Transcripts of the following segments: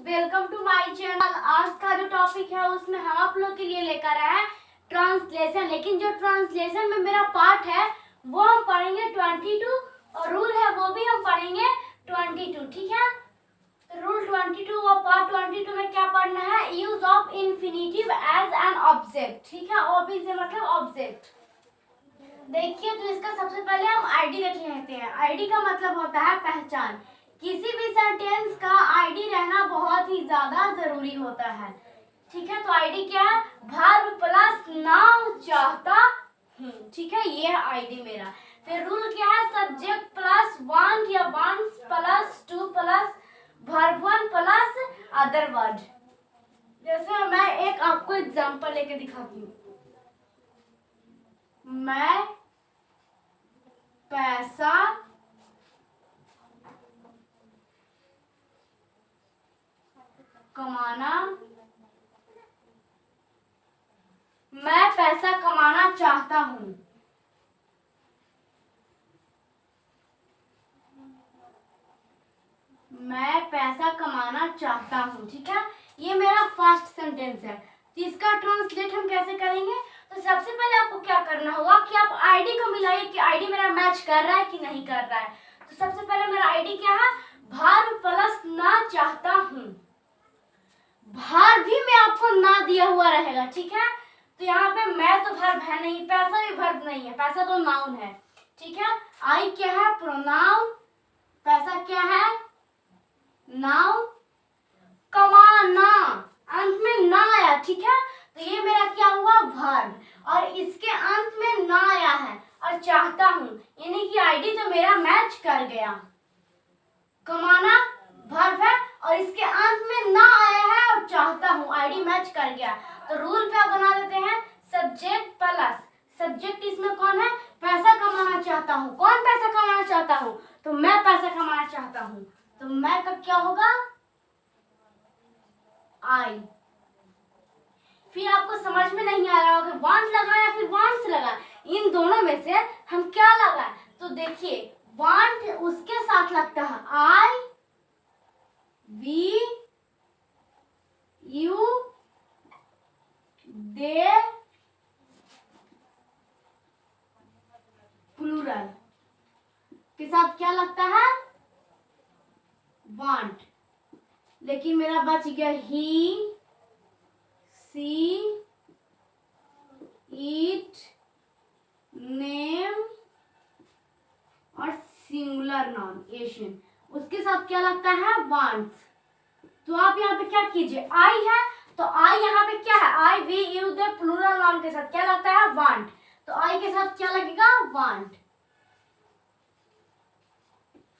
Welcome to my channel. आज का जो टॉपिक है उसमें हम आप लोग के लिए लेकर आए हैं ट्रांसलेशन। लेकिन जो ट्रांसलेशन में मेरा पार्ट है वो हम पढ़ेंगे 22 और रूल है वो भी हम पढ़ेंगे 22। ठीक है, तो रूल 22 और पार्ट 22 में क्या पढ़ना है? Use of infinitive as an object. ठीक है, ऑब्जेक्ट से मतलब ऑब्जेक्ट। देखिए, तो इसका सबसे पहले हम आईडी रख लेते हैं। आईडी का मतलब होता है पहचान। किसी भी सेंटेंस का आईडी रहना बहुत ही ज्यादा जरूरी होता है। ठीक है, तो आईडी क्या है? वर्ब प्लस नाउन चाहता हूँ। ठीक है, ये है आईडी मेरा। फिर रूल क्या है? सब्जेक्ट प्लस वांट या wants plus two plus verb one plus other word. जैसे मैं एक आपको एग्जांपल लेके दिखाती हूँ। मैं पैसा कमाना चाहता हूँ। मैं पैसा कमाना चाहता हूँ। ठीक है, ये मेरा फर्स्ट सेंटेंस है। तो इसका ट्रांसलेट हम कैसे करेंगे? तो सबसे पहले आपको क्या करना होगा कि आप आईडी को मिलाइए कि आईडी मेरा मैच कर रहा है कि नहीं कर रहा है। तो सबसे पहले मेरा आईडी क्या है? वर्ब प्लस ना चाहता हूँ। वर्ब भी मैं आपको ना दिया हुआ रहेगा। ठीक है, तो यहाँ पे मैं तो वर्ब है नहीं, पैसा भी वर्ब नहीं है, पैसा तो नाउन है। ठीक है, आई क्या है? प्रोनाउन। पैसा क्या है? नाउन। कमाना अंत में ना आया। ठीक है, तो ये मेरा क्या हुआ? वर्ब। और इसके अंत में ना आया है और चाहता हूँ, यानी कि आईडी तो मेरा मैच कर गया। कमाना वर्ब है और इसके अंत में ना आया है और चाहता हूँ, आईडी मैच कर गया। तो रूल क्या बना देते हैं? Subject plus subject. इसमें कौन है? पैसा कमाना चाहता हूँ। कौन पैसा कमाना चाहता हूँ? तो मैं पैसा कमाना चाहता हूँ। तो मैं का क्या होगा? आई। फिर आपको समझ में नहीं आ रहा होगा वांट लगा या फिर वांट्स लगा। इन दोनों में से हम क्या लगाए? तो देखिए, वांट उसके साथ लगता है I we you they plural के साथ क्या लगता है? वांट। लेकिन मेरा बच गया ही सी इट नेम और सिंगुलर नाउन एशियन, उसके साथ क्या लगता है? वांट्स। तो आप यहाँ पे क्या कीजिए? आई है तो आई यहाँ पे क्या है? I we you they plural noun के साथ क्या लगता है? वांट। तो आई के साथ क्या लगेगा? वांट।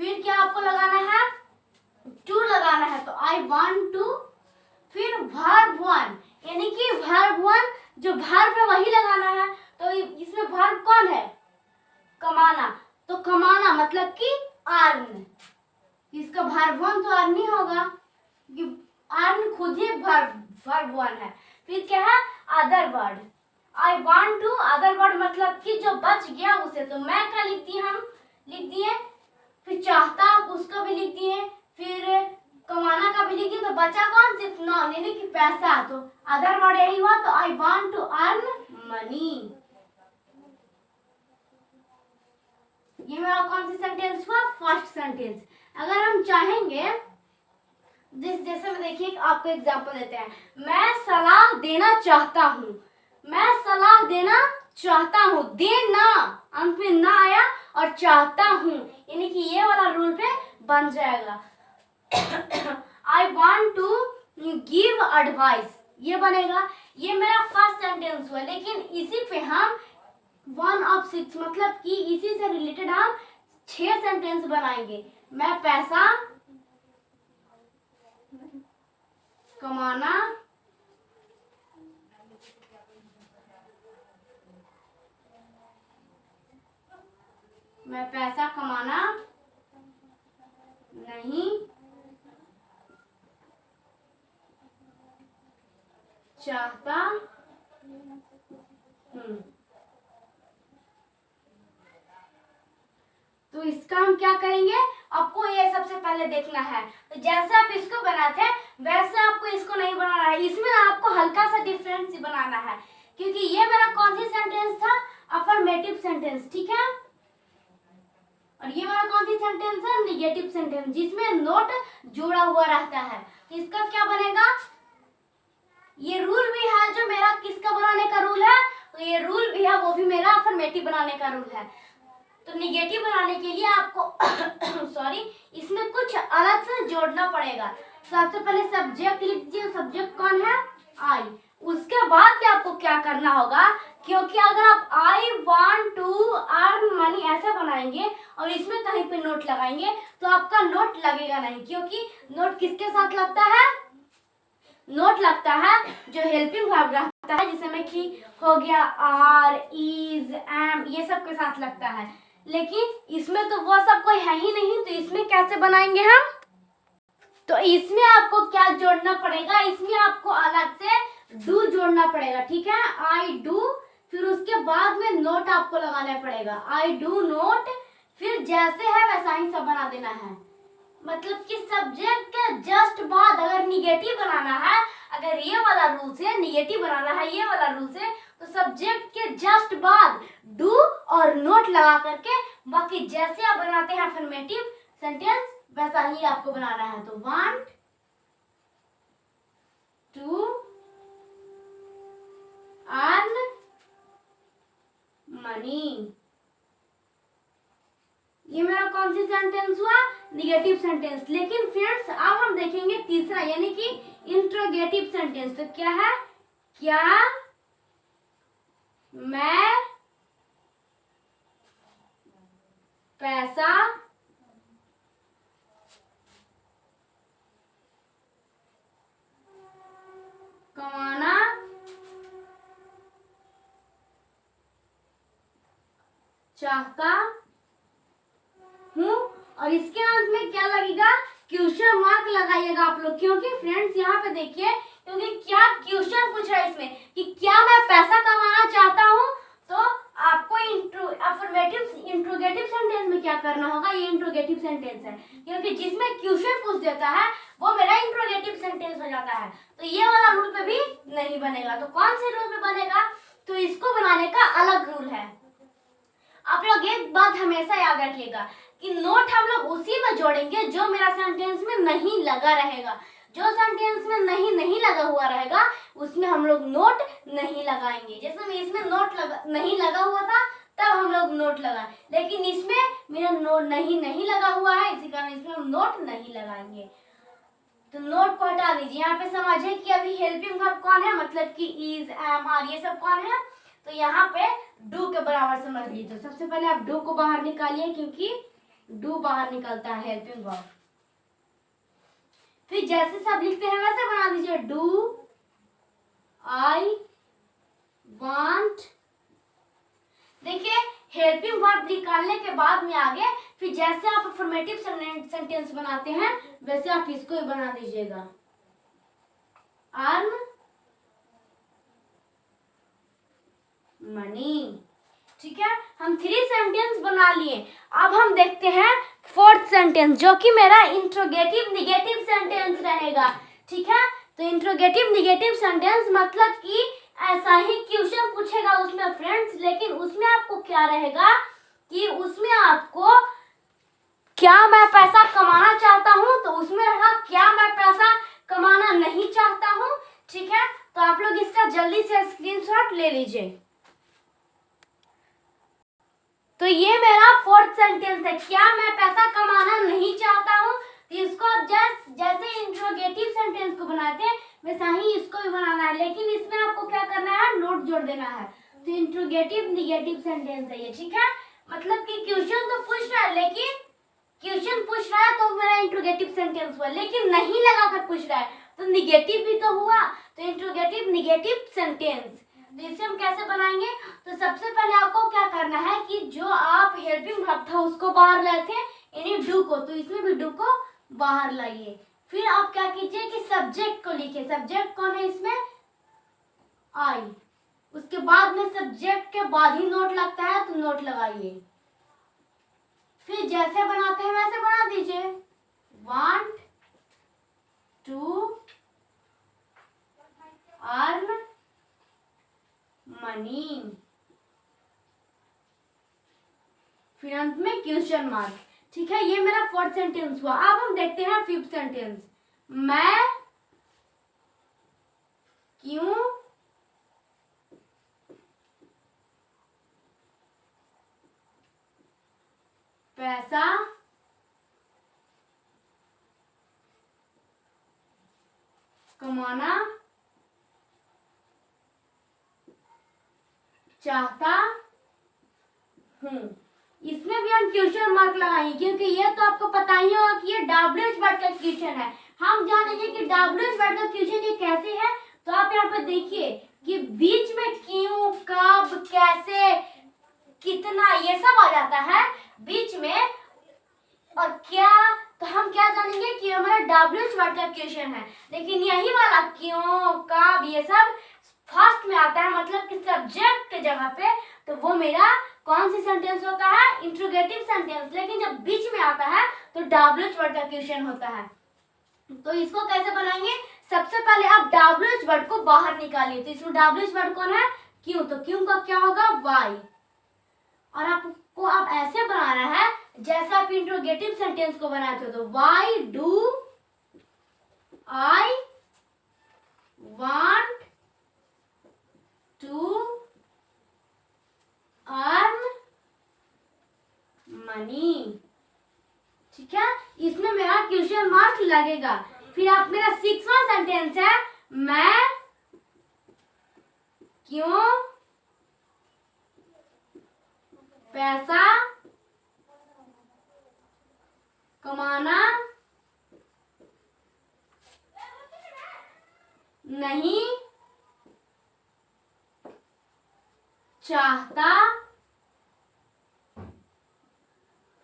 फिर क्या आपको लगाना है? टू लगाना है। तो आई वांट टू। फिर वर्ब वन, यानी कि वर्ब वन जो वर्ब है वही लगाना है। तो इसमें वर्ब कौन है? कमाना। तो कमाना मतलब कि अर्न। इसका वर्ब वन तो अर्न ही होगा, अर्न खुद ही वर्ब वन है। फिर क्या है? Other word. I want to other word मतलब कि जो बच गया उसे। तो मैं क्या लिख दिए। फिर चाहता उसको भी लिख दिए। फिर कमाना का भी लिख दिए। तो बचा कौन? सिर्फ नाउन, यानी कि पैसा। तो अदर वर्ड यही हुआ। तो I want to earn money. ये मेरा कौन सी सेंटेंस हुआ? First sentence. अगर हम चाहेंगे जैसे में देखिए आपको एग्जांपल देते हैं। मैं सलाह देना चाहता हूँ। मैं सलाह देना चाहता हूँ। देना अंत में ना आया और चाहता हूँ, यानी कि ये वाला रूल पे बन जाएगा। I want to give advice, ये बनेगा। ये मेरा फर्स्ट सेंटेंस हुआ। लेकिन इसी पे हम 1 of 6 मतलब कि इसी से रिलेटेड हम 6 सेंटेंस बनाएंगे। मैं पैसा कमाना नहीं चाहता हूँ। तो इसका हम क्या करेंगे? आपको ये सबसे पहले देखना है। तो जैसे आप इसको बनाते हैं वैसे आपको इसको नहीं बनाना है, इसमें आपको हल्का सा डिफरेंस बनाना है, क्योंकि ये मेरा कौन सी सेंटेंस था, अफर्मेटिव सेंटेंस, ठीक है। और ये मेरा कौन सी सेंटेंस है, निगेटिव सेंटेंस, जिसमें नोट जुड़ा हुआ रहता है। तो इसका क्या बनेगा, ये रूल भी है जो मेरा किसका बनाने का रूल है, तो ये रूल भी है, वो भी मेरा अफर्मेटिव बनाने का रूल है। तो निगेटिव बनाने के लिए आपको सॉरी इसमें कुछ अलग से जोड़ना पड़ेगा। सबसे पहले सब्जेक्ट लिख दीजिए, सब्जेक्ट कौन है, आई। उसके बाद भी आपको क्या करना होगा, क्योंकि अगर आप I want to earn money ऐसा बनाएंगे और इसमें कहीं पे नोट लगाएंगे तो आपका नोट लगेगा नहीं, क्योंकि नोट किसके साथ लगता है, नोट लगता है जो हेल्पिंग वर्ब रहता है, जिसमें कि हो गया आर, इज, एम, ये सब के साथ लगता है। लेकिन इसमें तो वो सब कोई है ही नहीं, तो इसमें कैसे बनाएंगे हम, तो इसमें आपको क्या जोड़ना पड़ेगा, इसमें आपको अलग से डू जोड़ना पड़ेगा, ठीक है। आई डू, फिर उसके बाद में नोट आपको लगाना पड़ेगा, आई डू नोट, फिर जैसे है वैसा ही सब बना देना है। मतलब कि सब्जेक्ट के जस्ट बाद अगर निगेटिव बनाना है, अगर ये वाला रूल से निगेटिव बनाना है ये वाला रूल से, तो सब्जेक्ट के जस्ट बाद डू और नोट लगा करके बाकी जैसे आप बनाते हैं अफर्मेटिव सेंटेंस वैसा ही आपको बनाना है। तो वांट टू अर्न मनी, ये मेरा कौन सी सेंटेंस हुआ, निगेटिव सेंटेंस। लेकिन फ्रेंड्स अब हम देखेंगे तीसरा, यानी कि इंट्रोगेटिव सेंटेंस। तो क्या है, क्या मैं पैसा कमाना चाहता हूँ, और इसके अंत में क्या लगेगा, क्वेश्चन मार्क लगाइएगा आप लोग, क्योंकि फ्रेंड्स यहाँ पे देखिए, क्योंकि क्या क्वेश्चन पूछ रहा है इसमें कि क्या मैं पैसा कमाना चाहता हूँ, तो आपको अफर्मेटिव इंट्रोगेटिव सेंटेंस में क्या करना होगा, ये इंट्रोगेटिव सेंटेंस है, क्योंकि जिसमें क्वेश्चन पूछ देता है वो मेरा इंट्रोगेटिव सेंटेंस हो जाता है। तो ये वाला रूल पे भी नहीं बनेगा, तो कौन से रूल पे बनेगा, तो इसको बनाने का अलग रूल है। आप लोग एक बात हमेशा याद रखिएगा कि नोट हम लोग उसी में जोड़ेंगे जो मेरा सेंटेंस में नहीं लगा रहेगा, जो सेंटेंस में नहीं लगा हुआ रहेगा उसमें हम लोग नोट नहीं लगाएंगे। जैसे मैं इसमें नोट नहीं लगा हुआ था तब हम लोग नोट लगा, लेकिन इसमें मेरा नोट नहीं लगा हुआ है, इसी कारण इसमें हम नोट नहीं लगाएंगे। तो नोट को हटा दीजिए। यहाँ पे समझे कि अभी हेल्पिंग वर्ब कौन है, मतलब कि इज, एम, आर, ये सब कौन है, तो यहाँ पे डू के बराबर समझ लीजिए। तो सबसे पहले आप डू को बाहर निकालिए, क्योंकि डू बाहर निकलता है हेल्पिंग वर्ब। फिर जैसे सब लिखते हैं वैसे बना दीजिए, डू आई वांट। देखिए हेल्पिंग वर्ब निकालने के बाद में आगे फिर जैसे आप अफर्मेटिव सेंटेंस बनाते हैं वैसे आप इसको भी बना दीजिएगा, अर्न मनी, ठीक है। हम 3 सेंटेंस बना लिए। अब हम देखते हैं 4th सेंटेंस, जो कि मेरा इंट्रोगेटिव निगेटिव सेंटेंस रहेगा, ठीक है। तो इंट्रोगेटिव निगेटिव सेंटेंस मतलब कि ऐसा ही क्वेश्चन पूछेगा उसमें फ्रेंड्स, लेकिन उसमें आपको क्या रहेगा कि उसमें आपको क्या मैं पैसा कमाना चाहता हूँ, तो उसमें रहेगा क्या मैं पैसा कमाना नहीं चाहता हूँ, ठीक है। तो आप लोग इसका जल्दी से स्क्रीनशॉट ले लीजिए। तो ये मेरा 4th सेंटेंस है, क्या मैं पैसा कमाना नहीं चाहता हूँ। तो इसको जैसे इंट्रोगेटिव सेंटेंस को बनाते हैं वैसा ही इसको भी बनाना है, लेकिन इसमें आपको क्या करना है, नोट जोड़ देना है। तो इंट्रोगेटिव निगेटिव सेंटेंस है ये, ठीक है। मतलब कि क्वेश्चन तो पूछ रहा है, लेकिन क्वेश्चन पूछ रहा है तो मेरा इंट्रोगेटिव सेंटेंस हुआ, लेकिन नहीं लगाकर पूछ रहा है तो निगेटिव भी तो हुआ। तो इंट्रोगेटिव निगेटिव सेंटेंस, तो इसे हम कैसे बनाएंगे, तो सबसे पहले आपको क्या करना है कि जो आप हेल्पिंग वर्ब था उसको बाहर लाए थे, यानी डू को, तो इसमें भी डू को बाहर लाइए। फिर आप क्या कीजिए कि सब्जेक्ट को लिखिए, सब्जेक्ट कौन है इसमें, आई। उसके बाद में सब्जेक्ट के बाद ही नोट लगता है तो नोट लगाइए। फिर जैसे बनाते हैं वैसे बना दीजिए। वांट टू अर्न मनी, फिर अंत में क्वेश्चन मार्क। ठीक है, ये मेरा फोर्थ सेंटेंस हुआ। अब हम देखते हैं फिफ्थ सेंटेंस। मैं क्यों पैसा कमाना चाहता हूं। इसमें भी हम क्वेश्चन मार्क लगाएंगे, क्योंकि ये तो आपको पता ही होगा कि ये WH वर्ड का क्वेश्चन है। हम जानेंगे कि WH वर्ड का क्वेश्चन ये कैसे है। तो आप यहाँ पे देखिए कि बीच में क्यों, कब, कैसे, कितना, ये सब आ जाता है बीच में। और क्या, तो हम क्या जानेंगे कि हमारा WH वर्ड का क्वेश्चन है। लेकिन यही वाला क्यों, कब, ये सब फर्स्ट में आता है, मतलब कि सब्जेक्ट के जगह पे। तो वो मेरा कौन सी सेंटेंस होता है? Interrogative sentence. लेकिन जब बीच में आता है तो WH वर्ड का क्वेश्चन होता है। तो इसको कैसे बनाएंगे? सबसे पहले आप WH वर्ड को बाहर निकालिए। तो इसमें WH वर्ड कौन है? क्यों। तो क्यों का क्या होगा? वाई। और आपको अब ऐसे बनाना है जैसे आप इंट्रोगेटिव सेंटेंस को बनाए थे। तो why do I want to earn money. ठीक है, इसमें मेरा क्वेश्चन मार्क लगेगा। फिर आप मेरा 6वां सेंटेंस है, मैं क्यों पैसा कमाना नहीं चाहता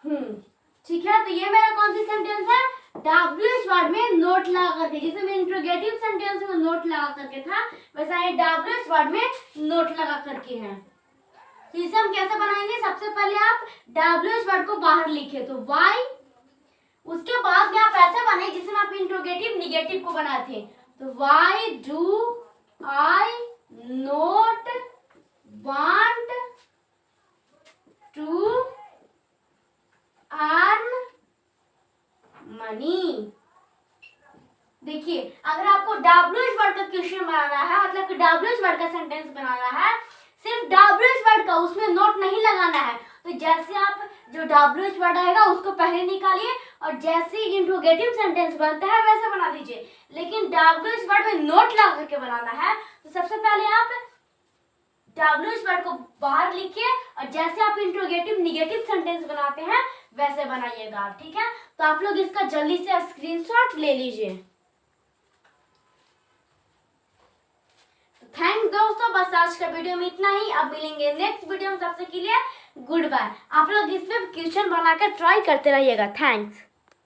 हूँ। ठीक है, तो ये मेरा कौन सी सेंटेंस है? WH वर्ड में नोट लगा करके, जैसे मैं इंट्रोगेटिव सेंटेंस में नोट लगा करके था, वैसा ये WH वर्ड में नोट लगा करके है। तो इसे हम कैसे बनाएंगे? सबसे पहले आप WH वर्ड को बाहर लिखे, तो वाई, उसके बाद में आप ऐसे बनाए जिसमें आप इंट्रोगेटिव निगेटिव को बनाए थे। तो why do I not want to earn money. देखिए, अगर आपको WH वर्ड का क्वेश्चन बनाना है, मतलब कि WH वर्ड का सेंटेंस बनाना है, सिर्फ WH वर्ड का, उसमें नोट नहीं लगाना है। तो जैसे आप जो WH वर्ड आएगा उसको पहले निकालिए, और जैसे इंट्रोगेटिव सेंटेंस बनता है वैसे बना दीजिए। लेकिन WH वर्ड में नोट लगा करके बनाना है। तो सबसे पहले आप WH वर्ड को बाहर लिखिए, और जैसे आप इंट्रोगेटिव निगेटिव सेंटेंस बनाते हैं वैसे बनाइएगा। ठीक है, तो आप लोग इसका जल्दी से स्क्रीनशॉट ले लीजिए। थैंक्स दोस्तों, बस आज का वीडियो में इतना ही। अब मिलेंगे नेक्स्ट वीडियो में, तब तक के लिए गुड बाय। आप लोग इसमें क्वेश्चन बनाकर ट्राई करते रहिएगा। थैंक्स।